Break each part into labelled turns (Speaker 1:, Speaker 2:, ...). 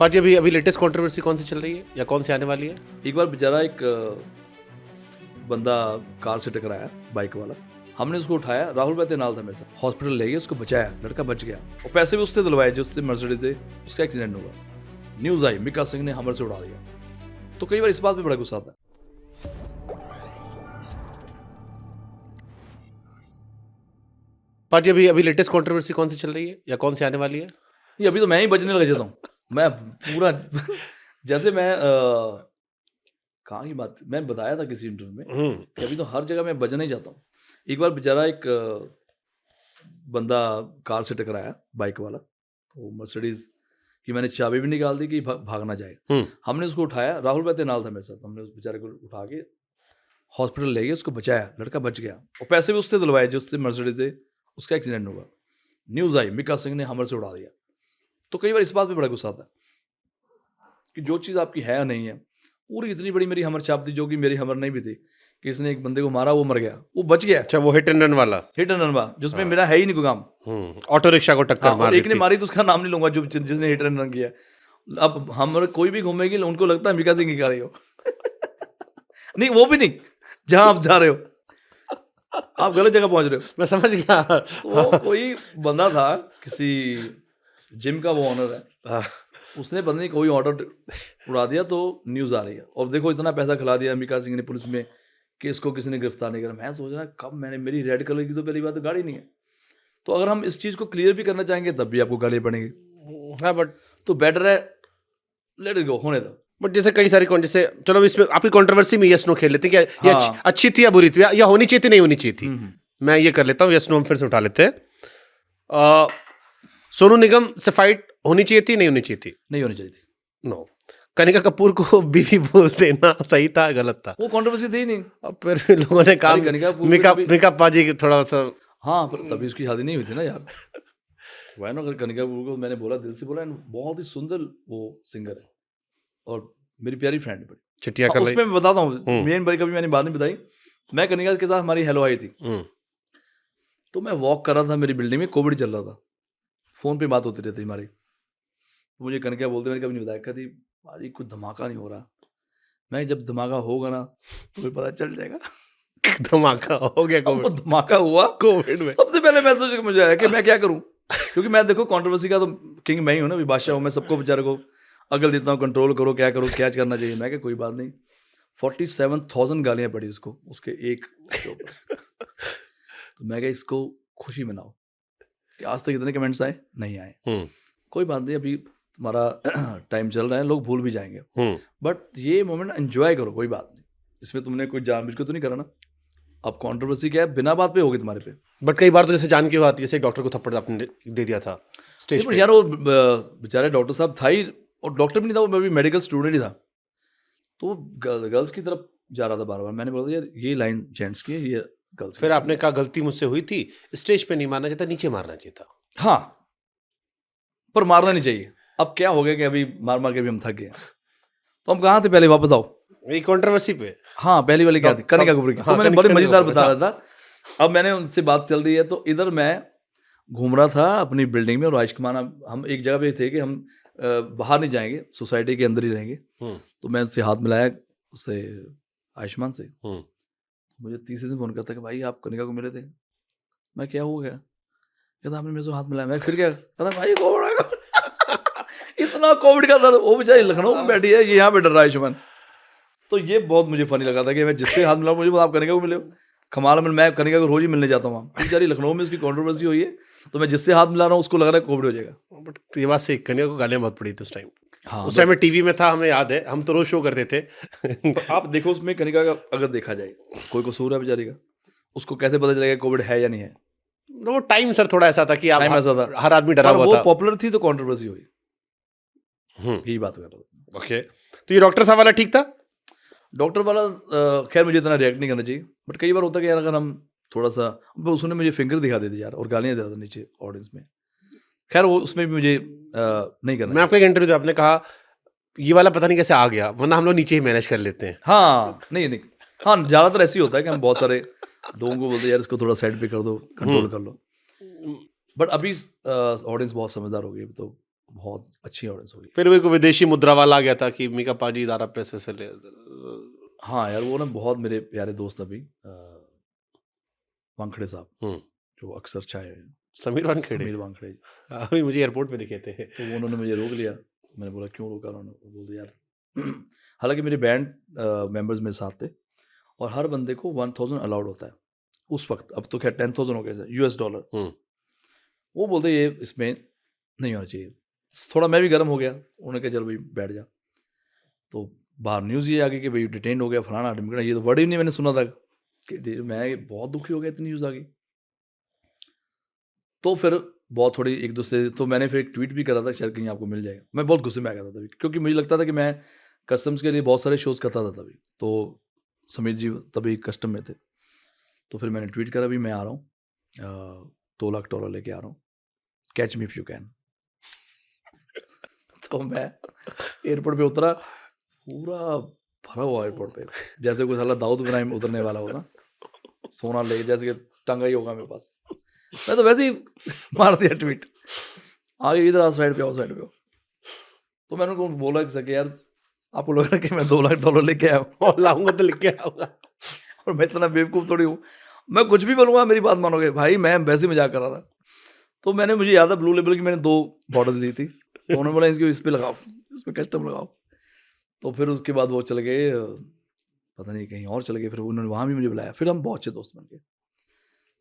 Speaker 1: पाजी अभी अभी लेटेस्ट कंट्रोवर्सी कौन सी चल रही है या कौन सी आने वाली है?
Speaker 2: एक बार बेचारा एक बंदा कार से टकराया, बाइक वाला। हमने उसको उठाया, राहुल भाई नाल था मेरे साथ, हॉस्पिटल ले गए, उसको बचाया, लड़का बच गया और पैसे भी उससे दिलवाए जिससे मर्सिडीज से उसका एक्सीडेंट हुआ। न्यूज़ आई, मिका सिंह ने हमर से उड़ा दिया। तो कई बार इस बात पे बड़ा गुस्सा आता है।
Speaker 1: पाजी अभी अभी लेटेस्ट कंट्रोवर्सी कौन सी चल रही है या कौन सी आने वाली है?
Speaker 2: ये अभी तो मैं ही बचने लग जाता हूँ। मैं पूरा जैसे मैं कहाँ की बात, मैं बताया था किसी इंटरव्यू में कि अभी तो हर जगह मैं बचने ही जाता हूँ। एक बार बेचारा एक बंदा कार से टकराया, बाइक वाला। तो मर्सिडीज की मैंने चाबी भी निकाल दी कि भाग ना जाए। हमने उसको उठाया, राहुल भाई नाल था मेरे साथ। हमने उस बेचारे को उठा के हॉस्पिटल ले गए, उसको बचाया, लड़का बच गया और पैसे भी उससे दिलवाए जिससे मर्सिडीज से उसका एक्सीडेंट हुआ। न्यूज़ आई, मिका सिंह ने हमर से उड़ा दिया। तो कई बार इस बात पे बड़ा गुस्सा आता है कि जो चीज़ आपकी है या नहीं है। पूरी इतनी बड़ी मेरी हमर छाप थी, जो कि मेरी हमर नहीं भी थी, कि इसने एक बंदे को मारा, वो मर गया, वो बच गया।
Speaker 1: अच्छा, वो हिट एंड रन वाला,
Speaker 2: हिट एंड रन, जिसमें मेरा है ही नहीं कोई काम।
Speaker 1: ऑटो रिक्शा को टक्कर मार
Speaker 2: एक ने मारी तो उसका नाम नहीं लूंगा, जो जिसने हिट एंड रन किया। अब हम कोई भी घूमेगी, उनको लगता है मिका सिंह की गाड़ी हो। नहीं, वो भी नहीं, जहां आप जा रहे हो आप गलत जगह पहुंच रहे हो।
Speaker 1: मैं समझ गया।
Speaker 2: तो कोई बंदा था, किसी जिम का वो ऑनर है, उसने पता नहीं कोई ऑर्डर उड़ा दिया। तो न्यूज़ आ रही है और देखो इतना पैसा खिला दिया मिका सिंह ने पुलिस में कि इसको किसी ने गिरफ्तार नहीं करा। मैं सोच रहा कब मैंने, मेरी रेड कलर की तो पहली बात तो गाड़ी नहीं है। तो अगर हम इस चीज़ को क्लियर भी करना चाहेंगे तब भी आपको गाली पड़ेंगी।
Speaker 1: हाँ, बट
Speaker 2: तो बेटर है लेट इट गो, होने दो।
Speaker 1: बट जैसे कई सारी जैसे चलो इसमें आपकी कंट्रोवर्सी में यस नो खेल लेते हैं कि ये
Speaker 2: हाँ।
Speaker 1: अच्छी थी या बुरी थी या होनी चाहिए थी नहीं होनी चाहिए थी। मैं ये कर लेता हूँ, यस नो हम फिर से उठा लेते हैं। सोनू निगम से फाइट होनी चाहिए थी नहीं होनी चाहिए थी?
Speaker 2: नहीं होनी चाहिए थी।
Speaker 1: नो। कनिका कपूर को बीवी बोल देना सही था गलत था?
Speaker 2: वो कंट्रोवर्सी थी ही नहीं।
Speaker 1: अब फिर भी लोगों ने कहा
Speaker 2: कनिका कपूर
Speaker 1: मिका पाजी की थोड़ा सा।
Speaker 2: हाँ, पर तभी उसकी शादी नहीं हुई थी ना यार। वह ना, कनिका कपूर को मैंने बोला, दिल से बोला, बहुत ही सुंदर वो सिंगर है और मेरी प्यारी फ्रेंड बड़ी
Speaker 1: चिट्टिया कर
Speaker 2: उसमें मैं बताता हूँ मेन भाई, कभी मैंने बात नहीं बताई। मैं कनिका के साथ हमारी हेलो आई थी। तो मैं वॉक कर रहा था मेरी बिल्डिंग में, कोविड चल रहा था, फ़ोन पे बात होती रहती हमारी। तो मुझे कनिका बोलते, मैंने कभी नहीं बताया, कहती भाई कुछ धमाका नहीं हो रहा। मैं जब धमाका होगा ना तो पता चल जाएगा।
Speaker 1: धमाका हो गया
Speaker 2: वो धमाका हुआ
Speaker 1: कोविड में।
Speaker 2: सबसे पहले मैसेज मुझे आया कि मैं क्या करूं, क्योंकि मैं देखो कंट्रोवर्सी का तो किंग मैं ही हूं ना, बादशाह हूं मैं, सबको बेचारे को अकल देता हूं, कंट्रोल करो, क्या करो, क्या करना चाहिए। मैं क्या, कोई बात नहीं। 47,000 गालियां पड़ी उसको उसके एक के ऊपर। तो मैं क्या, इसको खुशी मनाओ कि आज तक इतने कमेंट्स आए नहीं आए, कोई बात नहीं, अभी तुम्हारा टाइम चल रहा है, लोग भूल भी जाएंगे। बट ये मोमेंट एंजॉय करो, कोई बात नहीं, इसमें तुमने कोई जानबूझ के तो नहीं करा ना। अब कंट्रोवर्सी क्या है, बिना बात पे होगी तुम्हारे पे।
Speaker 1: बट कई बार तो जैसे जान के बात, जैसे डॉक्टर को थप्पड़ आपने दे दिया था स्टेज पे।
Speaker 2: यार वो बेचारे डॉक्टर साहब था ही, और डॉक्टर भी नहीं था, वो भी मेडिकल स्टूडेंट ही था। तो वो गर्ल्स की तरफ जा रहा था बार बार। मैंने बोला यार ये लाइन जेंट्स की है, ये गर्ल्स।
Speaker 1: फिर आपने कहा गलती मुझसे हुई थी, स्टेज पे नहीं मारना चाहिए था, नीचे मारना चाहिए था।
Speaker 2: हाँ, पर मारना नहीं चाहिए। अब क्या हो गया कि अभी मार मार के भी हम थक गए। तो हम कहाँ थे पहले, वापस आओ
Speaker 1: ये कंट्रोवर्सी पे।
Speaker 2: हाँ, पहली वाली क्या थी, कनिका कपूर की।
Speaker 1: हाँ,
Speaker 2: तो मैंने बड़ी
Speaker 1: कनिका
Speaker 2: मजेदार
Speaker 1: कपूर,
Speaker 2: बता रहा था। अब मैंने उनसे बात चल रही है, तो इधर मैं घूम रहा था अपनी बिल्डिंग में, और आयुष कुमार, हम एक जगह पे थे कि हम बाहर नहीं जाएंगे, सोसाइटी के अंदर ही रहेंगे। तो मैं उससे हाथ मिलाया, उससे आयुष्मान से। मुझे तीसरे दिन फोन करता कि भाई आप कनिका को मिले थे। मैं क्या हो गया, कहता आपने मेरे से हाथ मिलाया। मैं फिर क्या, कहता भाई कोविड इतना कोविड का दर्द, वो बेचारी लखनऊ में बैठी है, ये यहाँ पे डर रहा है आयुष्मान। तो ये बहुत मुझे फनी लगा था कि मैं जिससे हाथ मिला, मुझे आप कनिका को मिले हो। कमाल में, मैं कनिका को रोज ही मिलने जाता हूँ वहाँ। बेचारी लखनऊ में उसकी कंट्रोवर्सी हुई है, तो मैं जिससे हाथ मिला रहा हूँ उसको लग रहा है कोविड हो जाएगा।
Speaker 1: बट ये बात से कन्या को गालियां बहुत पड़ी थी उस टाइम।
Speaker 2: हाँ,
Speaker 1: उस टाइम में टीवी में था, हमें याद है, हम तो रोज शो करते थे।
Speaker 2: तो आप देखो उसमें कनिका का अगर देखा जाए, कोई कसूर है बेचारी का, उसको कैसे पता चलेगा कोविड है या नहीं है।
Speaker 1: वो टाइम सर थोड़ा ऐसा था कि आप
Speaker 2: टाइम ऐसा था,
Speaker 1: हर आदमी डरा हुआ
Speaker 2: वो
Speaker 1: था।
Speaker 2: पॉपुलर थी तो कंट्रोवर्सी हुई। यही बात कर रहा था।
Speaker 1: ओके, तो ये डॉक्टर साहब वाला ठीक था?
Speaker 2: डॉक्टर वाला खैर मुझे इतना रिएक्ट नहीं करना चाहिए, बट कई बार होता है कि यार अगर हम थोड़ा सा, उसने मुझे फिंगर दिखा दी थी यार, और गालियाँ दे रहा था नीचे ऑडियंस में। खैर वो उसमें भी मुझे नहीं करना।
Speaker 1: मैं आपका एक इंटरव्यू, आपने कहा ये वाला पता नहीं कैसे आ गया, वरना हम लोग नीचे ही मैनेज कर लेते हैं।
Speaker 2: हाँ, नहीं, हाँ, ज़्यादातर ऐसे ही होता है कि हम बहुत सारे लोगों को बोलते हैं यार इसको थोड़ा साइड पे कर दो, कंट्रोल कर लो। बट अभी ऑडियंस बहुत समझदार हो गई, तो बहुत अच्छी ऑडियंस होगी।
Speaker 1: फिर वो कोई विदेशी मुद्रा वाला आ गया था कि मीका पाजी इदारा पैसे से ले।
Speaker 2: हाँ यार, वो ना बहुत मेरे प्यारे दोस्त अभी वानखेड़े साहब, जो अक्सर चाहे
Speaker 1: समीर वानखेड़े।
Speaker 2: समीर वानखेड़े,
Speaker 1: अभी मुझे एयरपोर्ट पे दिखे थे।
Speaker 2: तो उन्होंने मुझे रोक लिया। मैंने बोला क्यों रोका? उन्होंने बोल दिया यार हालांकि मेरे बैंड मेंबर्स मेरे साथ थे और हर बंदे को 1000 अलाउड होता है उस वक्त। अब तो खैर 10,000 हो गया $US। वो बोलते ये इसमें नहीं होना चाहिए। थोड़ा मैं भी गर्म हो गया। उन्होंने कहा चल भाई बैठ जा। तो बाहर न्यूज़ ये आ गई कि भाई डिटेन हो गया फलाना ढिमकना। ये तो वर्ड ही नहीं मैंने सुना था कि मैं बहुत दुखी हो गया, इतनी न्यूज़ आ गई। तो फिर बहुत थोड़ी एक दूसरे, तो मैंने फिर एक ट्वीट भी करा था, शायद कहीं आपको मिल जाएगा। मैं बहुत गुस्से में आ गया था तभी, क्योंकि मुझे लगता था कि मैं कस्टम्स के लिए बहुत सारे शोज़ करता था तभी। तो समीर जी तभी कस्टम में थे। तो फिर मैंने ट्वीट करा भी मैं आ रहा हूँ, $2 लाख लेके आ रहा हूँ, catch me if you can. तो मैं एयरपोर्ट पे उतरा, पूरा भरा हुआ एयरपोर्ट पे, जैसे कोई साला दाऊद इब्राहिम उतरने वाला होगा, सोना ले जैसे कि टंगा ही होगा मेरे पास। मैं तो वैसे ही मार दिया ट्वीट, आगे इधर आओ, साइड पे आओ, साइड पे आओ। तो मैंने उनको बोला कि यार आपको लग रहा है कि मैं $2 लाख लेके आया हूँ
Speaker 1: और लाऊंगा तो लेके आऊंगा।
Speaker 2: और मैं इतना बेवकूफ़ थोड़ी हूँ, मैं कुछ भी बोलूँगा मेरी बात मानोगे भाई? मैं वैसे ही मजाक कर रहा था। तो मैंने, मुझे याद है ब्लू लेबल की मैंने 2 बॉटल्स ली थी। तो उन्होंने बोला इसको इस पे लगाओ, इसमें कस्टम लगाओ। तो फिर उसके बाद वो चले गए, पता नहीं कहीं और चले गए। फिर उन्होंने वहाँ भी मुझे बुलाया, फिर हम बहुत अच्छे दोस्त बन गए।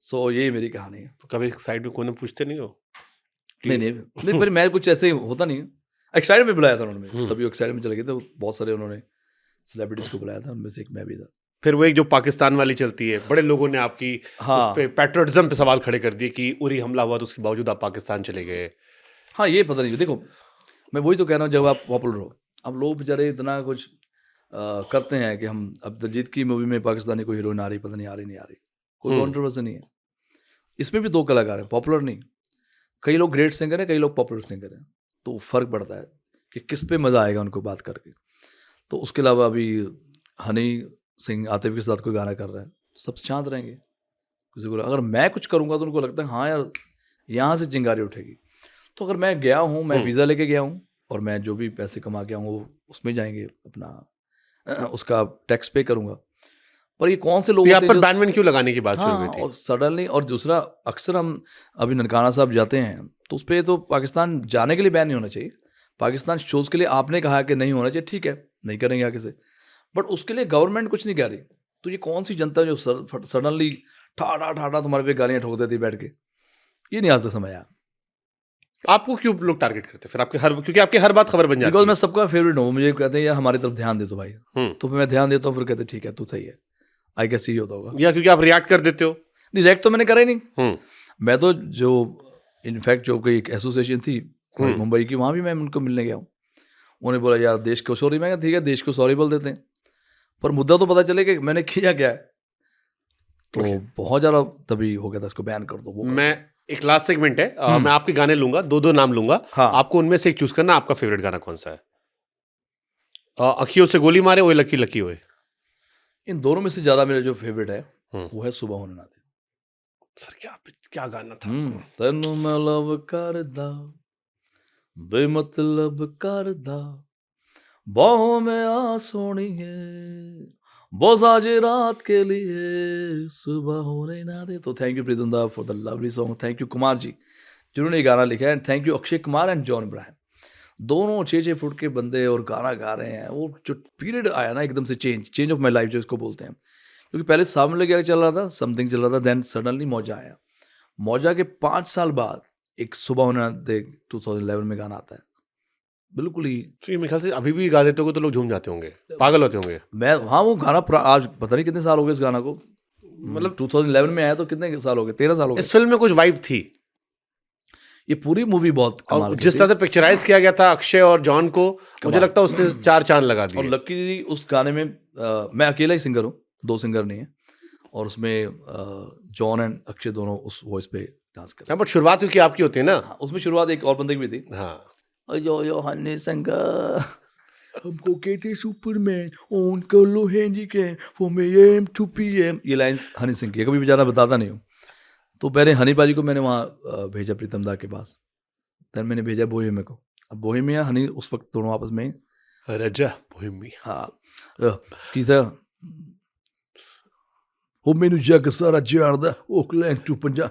Speaker 2: सो ये मेरी कहानी है।
Speaker 1: तो कभी साइड में कोई पूछते नहीं हो?
Speaker 2: नहीं फिर मैं कुछ ऐसे होता नहीं है। एक्साइड में बुलाया था उन्होंने मुझे, तभी एक्साइड में चले गए। तो बहुत सारे उन्होंने सेलिब्रिटीज़ को बुलाया था, उनमें से एक मैं भी था।
Speaker 1: फिर वो एक जो पाकिस्तान वाली चलती है, बड़े लोगों ने आपकी
Speaker 2: हाँ।
Speaker 1: उस पे पैट्रियटिज्म पे सवाल खड़े कर दिए कि उरी हमला हुआ तो उसके बावजूद आप पाकिस्तान चले गए।
Speaker 2: हाँ, ये पता नहीं, देखो मैं वही तो कह रहा हूँ, जब आप पॉपुलर हो, अब लोग बेचारे इतना कुछ करते हैं कि हम, अब दिलजीत की मूवी में पाकिस्तानी कोई हीरोइन आ रही, पता नहीं आ रही नहीं आ रही, कोई कॉन्ट्रोवर्सी नहीं है। इसमें भी 2 कलाकार हैं, पॉपुलर नहीं। कई लोग ग्रेट सिंगर हैं, कई लोग पॉपुलर सिंगर हैं, तो फ़र्क पड़ता है कि किस पे मज़ा आएगा उनको बात करके। तो उसके अलावा अभी हनी सिंह आतिफ के साथ कोई गाना कर रहा है, सब शांत रहेंगे। किसी को अगर मैं कुछ करूँगा तो उनको लगता है हाँ यार यहाँ से चिंगारी उठेगी। तो अगर मैं गया हूँ, मैं वीज़ा लेके गया हूँ और मैं जो भी पैसे कमा के आऊँ वो उसमें जाएंगे, अपना उसका टैक्स पे करूँगा। पर ये कौन से लोग
Speaker 1: यहाँ पर बैन वैन क्यों लगाने की बात शुरू हुई थी?
Speaker 2: और सडनली, और दूसरा अक्सर हम अभी ननकाना साहब जाते हैं तो उस पर तो पाकिस्तान जाने के लिए बैन नहीं होना चाहिए। पाकिस्तान शोज़ के लिए आपने कहा कि नहीं होना चाहिए, ठीक है नहीं करेंगे आगे से, बट उसके लिए गवर्नमेंट कुछ नहीं कह रही। तो ये कौन सी जनता जो सडनली ठाठा तुम्हारे पे गालियाँ ठोक देती बैठ के, ये नहीं आज तक समझ आया।
Speaker 1: आपको क्यों लोग टारगेट करते हैं फिर? आपके हर, क्योंकि आपकी हर बात खबर बन जाती
Speaker 2: बिकॉज
Speaker 1: है।
Speaker 2: मैं सबका फेवरेट हूँ, मुझे कहते हैं यार हमारी तरफ ध्यान दे दो भाई, तो फिर मैं ध्यान देता हूँ, फिर कहते ठीक है तू सही है, आई गेस यही होता होगा।
Speaker 1: या क्योंकि आप रिएक्ट कर देते हो?
Speaker 2: रिएक्ट तो मैंने करा ही नहीं। मैं तो जो इनफैक्ट जो कोई एक एसोसिएशन थी मुंबई की, वहाँ भी मैं उनको मिलने गया हूँ। उन्होंने बोला यार देश को सॉरी, मैं कहा ठीक है देश को सॉरी बोल देते हैं, पर मुद्दा तो पता चले कि मैंने किया क्या है। तो बहुत ज़्यादा तभी हो गया था, इसको बैन कर दो वो।
Speaker 1: मैं एक लास्ट सेगमेंट है, मैं आपके गाने लूंगा, 2 नाम लूंगा।
Speaker 2: हाँ।
Speaker 1: आपको उनमें से एक चूज करना, आपका फेवरेट गाना कौन सा है? अखियों से गोली मारे, ओए लकी लकी ओए।
Speaker 2: इन दोनों में से ज़्यादा मेरा जो फेवरेट है वो है सुबह होने ना दे।
Speaker 1: सर क्या गाना था?
Speaker 2: तेनू मैं लव करदा बेमतलब करदा बाहों में आ सोनिए बस आज रात के लिए सुबह होने ना दे। तो thank you Pritam da for the lovely song. Thank you Kumar ji जिन्होंने ये गाना लिखा है, and thank you Akshay Kumar and John Abraham, दोनों 6 फुट के बंदे और गाना गा रहे हैं। वो जो पीरियड आया ना एकदम से चेंज ऑफ माई लाइफ जो इसको बोलते हैं, क्योंकि पहले सामने क्या चल रहा था, समथिंग चल रहा था, देन सडनली मौजा आया। मौजा के 5 साल बाद एक सुबह होना दे 2011 में गाना आता है, बिल्कुल ही।
Speaker 1: तो मेरे ख्याल से अभी भी गा देते हो तो लोग झूम जाते होंगे, पागल होते होंगे।
Speaker 2: मैं हाँ, वो गाना आज पता नहीं कितने साल हो गए इस गाना को, मतलब 2011 में आया तो कितने साल हो गए, 13 साल हो गए।
Speaker 1: इस फिल्म में कुछ वाइब थी,
Speaker 2: ये पूरी मूवी बहुत कमाल की
Speaker 1: जिस तरह से पिक्चराइज किया गया था अक्षय और जॉन को, मुझे लगता है उसने 4 चांद लगा दिए।
Speaker 2: और लकी उस गाने में मैं अकेला ही सिंगर हूँ, 2 सिंगर नहीं है, और उसमें जॉन एंड अक्षय दोनों उस वॉइस पे डांस कर रहे हैं।
Speaker 1: बट शुरुआत क्योंकि आपकी होती है ना।
Speaker 2: उसमें शुरुआत एक और बंदे की भी थी।
Speaker 1: हाँ,
Speaker 2: यो हनी सिंगर हमको कहते सुपरमैन ऑन कर लो handy can for me AM to PM, ये लाइंस हनी सिंह की, कभी बेचारा बताता नहीं हूँ। तो पहले हनी पाजी को मैंने वहाँ भेजा प्रीतम दा के पास, then मैंने भेजा बोहे मेरे को, अब बोहेमिया हनी उस वक्त दोनों आपस में
Speaker 1: रजा बोहेमिया
Speaker 2: हाँ किसा ਉਹ ਮੈਨੂੰ ਜੱਗ ਸਾਰਾ ਜਾਣਦਾ ਓਕਲੈਂਡ ਟੂ ਪੰਜਾਬ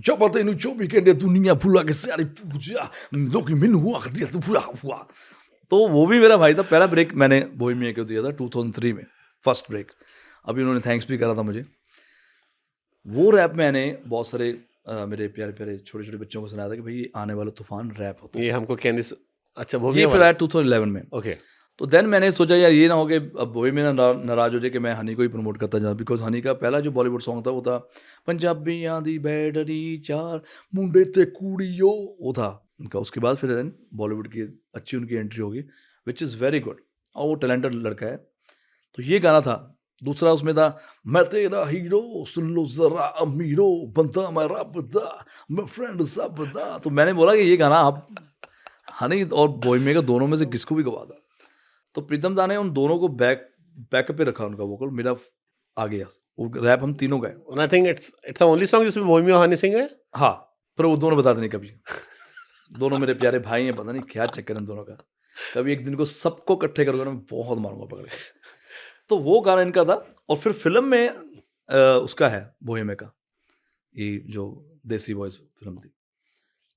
Speaker 2: ਜਬ ਤੈਨੂੰ 24 ਘੰਟੇ दुनिया भुला के सारी पूजा लोग मैंने वक्त दिया तो पूरा हुआ तो वो भी मेरा भाई था पहला ब्रेक मैंने बोहेमिया को दिया था 2003 में फर्स्ट ब्रेक अभी उन्होंने थैंक्स भी करा था मुझे वो रैप मैंने बहुत सारे मेरे प्यारे प्यारे छोटे छोटे बच्चों को सुनाया था कि भाई ये आने वाला तूफान रैप होता है
Speaker 1: ये हमको कैंडी अच्छा
Speaker 2: ये फिर आया 2011 में
Speaker 1: ओके
Speaker 2: तो देन मैंने सोचा यार ये ना हो कि अब बोहेमिया नाराज हो जाए कि मैं हनी को ही प्रमोट करता जाऊँ बिकॉज हनी का पहला जो बॉलीवुड सॉन्ग था वो था पंजाबियां दी बैटरी चार मुंडे ते कुड़ियो वो था उनका उसके बाद फिर देन बॉलीवुड की अच्छी उनकी एंट्री होगी विच इज़ वेरी गुड और वो टैलेंटेड लड़का है तो ये गाना था दूसरा उसमें था मैं तेरा हीरो सुन लो जरा अमीरो बनता मैं रबदा मैं फ्रेंड सबदा तो मैंने बोला कि ये गाना आप हनी और बोहेमिया का दोनों में से किसको भी गवा था तो प्रीतम दा ने उन दोनों को बैकअप पे रखा उनका वोकल मेरा आ गया वो रैप हम तीनों गए
Speaker 1: and I think it's the only song जिसमें बोहेमिया और हनी सिंह है
Speaker 2: हाँ पर वो दोनों बताते नहीं कभी दोनों मेरे प्यारे भाई हैं पता नहीं क्या चक्कर है इन दोनों का कभी एक दिन को सबको इकट्ठे करोगे ना मैं बहुत मारूंगा पकड़ के तो वो गाना इनका था और फिर फिल्म में उसका है बोहेमिया का ये जो देसी बॉयज फिल्म थी